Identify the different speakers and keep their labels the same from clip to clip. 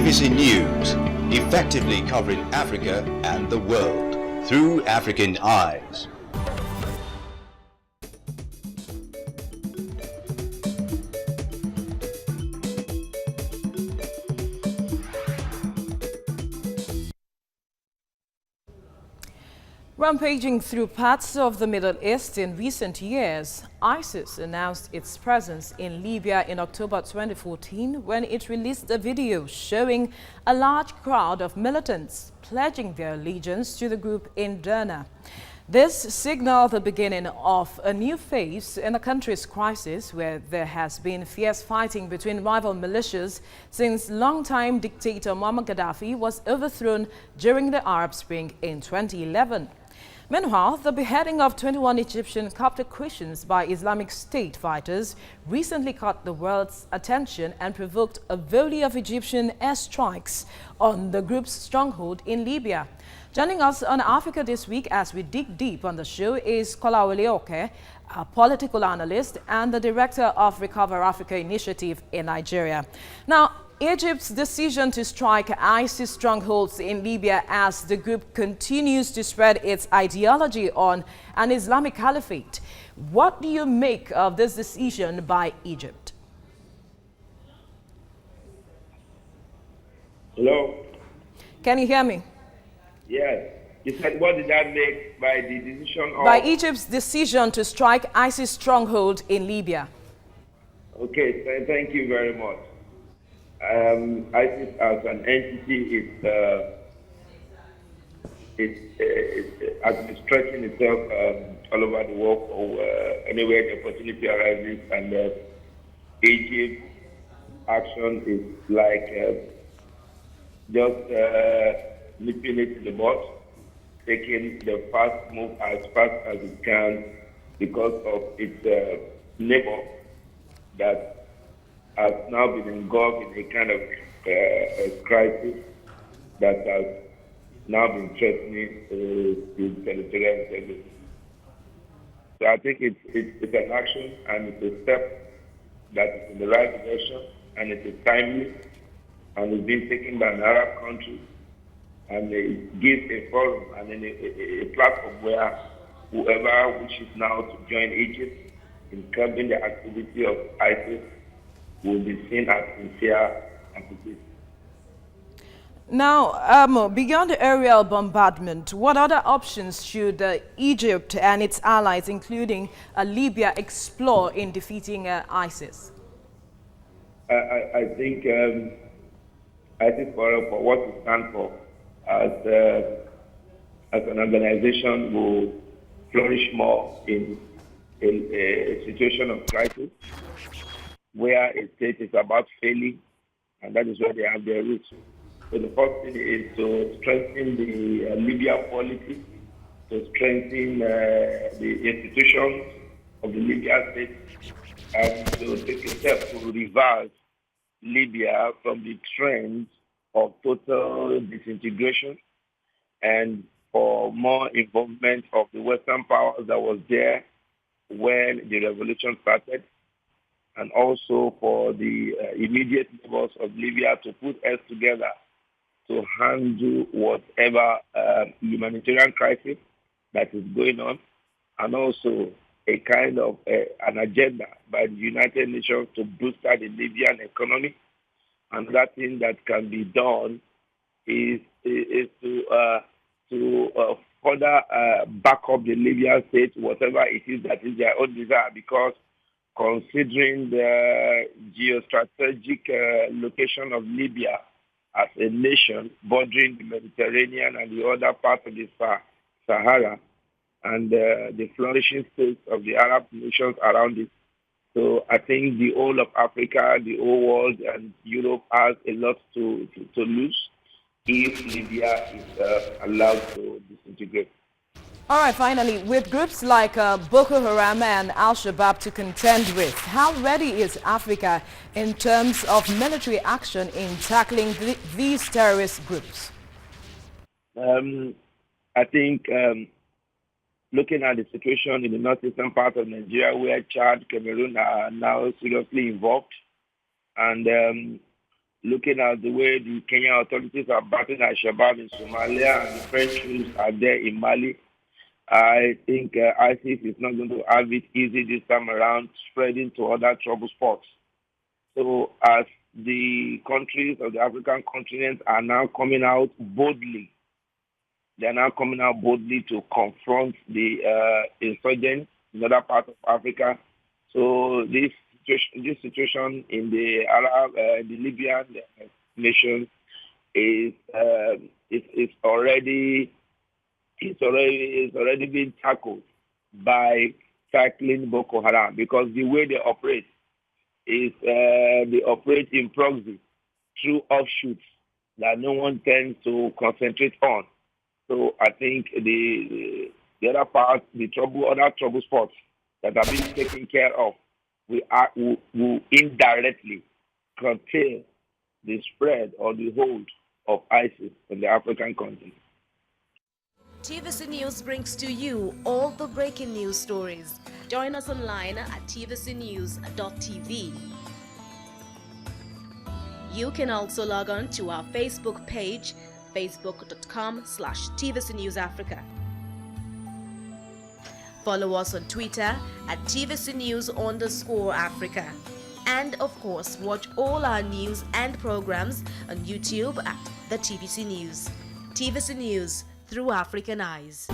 Speaker 1: BBC News, effectively covering Africa and the world through African eyes.
Speaker 2: Rampaging through parts of the Middle East in recent years, ISIS announced its presence in Libya in October 2014 when it released a video showing a large crowd of militants pledging their allegiance to the group in Derna. This signaled the beginning of a new phase in the country's crisis, where there has been fierce fighting between rival militias since longtime dictator Muammar Gaddafi was overthrown during the Arab Spring in 2011. Meanwhile, the beheading of 21 Egyptian Coptic Christians by Islamic State fighters recently caught the world's attention and provoked a volley of Egyptian airstrikes on the group's stronghold in Libya. Joining us on Africa This Week as we dig deep on the show is Kolawole Oke, a political analyst and the director of Recover Africa Initiative in Nigeria. Now, Egypt's decision to strike ISIS strongholds in Libya as the group continues to spread its ideology on an Islamic caliphate. What do you make of this decision by Egypt?
Speaker 3: Hello?
Speaker 2: Can you hear me?
Speaker 3: Yes. You said, what did that make by the decision of...
Speaker 2: By Egypt's decision to strike ISIS stronghold in Libya.
Speaker 3: Okay, thank you very much. ISIS as an entity has been stretching itself all over the world or anywhere the opportunity arises, and Egypt's action is like just nipping it in the bud, taking the fast move as fast as it can because of its neighbor that has now been engulfed in a kind of crisis that has now been threatening the territorial integrity. So I think it's an action and it's a step that is in the right direction, and it is timely, and it's being taken by an Arab country, and it gives a forum and a platform where whoever wishes now to join Egypt in curbing the activity of ISIS will be seen as sincere activists.
Speaker 2: Now, beyond aerial bombardment, what other options should Egypt and its allies, including Libya, explore in defeating ISIS?
Speaker 3: I think ISIS, for what we stand for as an organization, will flourish more in a situation of crisis, where a state is about failing, and that is where they have their roots. So the first thing is to strengthen the Libya polity, to strengthen the institutions of the Libya state, and to take a step to reverse Libya from the trend of total disintegration, and for more involvement of the Western powers that was there when the revolution started, and also for the immediate neighbors of Libya to put heads together to handle whatever humanitarian crisis that is going on, and also a kind of an agenda by the United Nations to boost the Libyan economy. Another thing that can be done is to further back up the Libyan state, whatever it is that is their own desire, because considering the geostrategic location of Libya as a nation bordering the Mediterranean and the other parts of the Sahara, and the flourishing states of the Arab nations around it. So I think the whole of Africa, the whole world, and Europe has a lot to lose if Libya is allowed to disintegrate.
Speaker 2: All right, finally, with groups like Boko Haram and Al-Shabaab to contend with, how ready is Africa in terms of military action in tackling these terrorist groups?
Speaker 3: I think looking at the situation in the northeastern part of Nigeria, where Chad, Cameroon are now seriously involved, and looking at the way the Kenyan authorities are battling Al-Shabaab in Somalia and the French troops are there in Mali, I think ISIS is not going to have it easy this time around, spreading to other trouble spots. So as the countries of the African continent are now coming out boldly, they are now coming out boldly to confront the insurgents in other parts of Africa. So this situation in the Arab, the Libyan nation is already been tackled by tackling Boko Haram, because the way they operate is they operate in proxy through offshoots that no one tends to concentrate on. So I think the other part, other trouble spots that are being taken care of, will indirectly curtail the spread or the hold of ISIS in the African continent.
Speaker 4: TVC News brings to you all the breaking news stories. Join us online at tvcnews.tv. You can also log on to our Facebook page, facebook.com/TVCNewsAfrica. Follow us on Twitter at TVCNews_Africa. And of course, watch all our news and programs on YouTube at the TVC News. TVC News, through African eyes.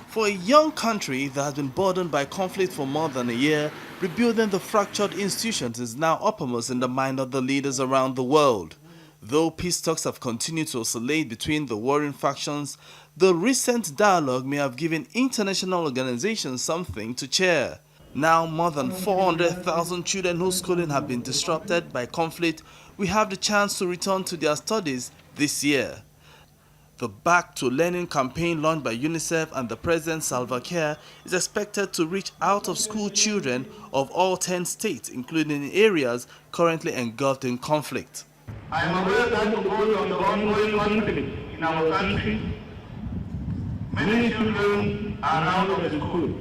Speaker 5: For a young country that has been burdened by conflict for more than a year, rebuilding the fractured institutions is now uppermost in the mind of the leaders around the world. Though peace talks have continued to oscillate between the warring factions, the recent dialogue may have given international organizations something to cheer. Now, more than 400,000 children whose schooling have been disrupted by conflict will have the chance to return to their studies this year. The Back to Learning campaign launched by UNICEF and the President Salva Kiir is expected to reach out-of-school children of all 10 states, including areas currently engulfed in conflict.
Speaker 6: I am aware that because of the ongoing conflict in our country, many children are out of school.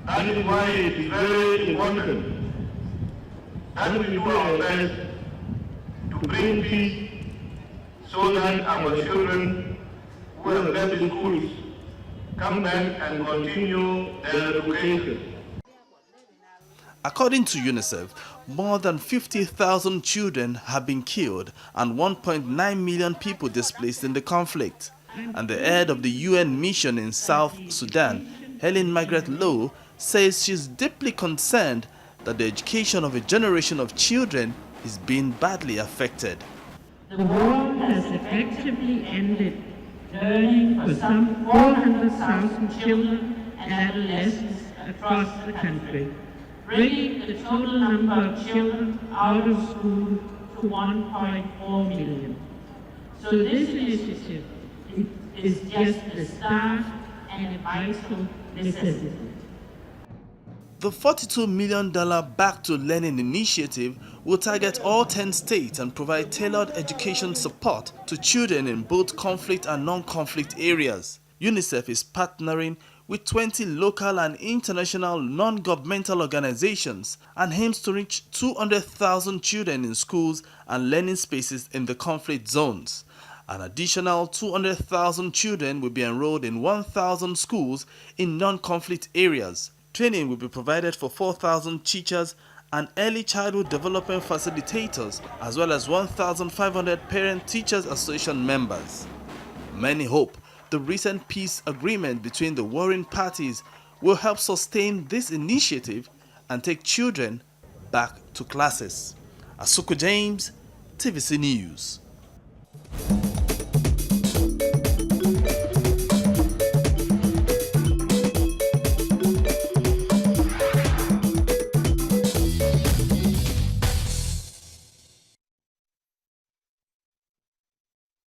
Speaker 6: That is why it is very important that we do our best to bring peace, so that our children who have left the schools come back and continue their education.
Speaker 5: According to UNICEF, more than 50,000 children have been killed and 1.9 million people displaced in the conflict. And the head of the UN mission in South Sudan, Helen Margaret Lowe, says she's deeply concerned that the education of a generation of children is being badly affected.
Speaker 7: The war has effectively ended learning for some 400,000 children and adolescents across the country, bringing the total number of children out of school to 1.4 million. So this initiative is just a start and a vital necessity.
Speaker 5: The $42 million Back to Learning initiative will target all 10 states and provide tailored education support to children in both conflict and non-conflict areas. UNICEF is partnering with 20 local and international non-governmental organizations and aims to reach 200,000 children in schools and learning spaces in the conflict zones. An additional 200,000 children will be enrolled in 1,000 schools in non-conflict areas. Training will be provided for 4,000 teachers and early childhood development facilitators, as well as 1,500 Parent-Teachers Association members. Many hope the recent peace agreement between the warring parties will help sustain this initiative and take children back to classes. Asuku James, TVC News.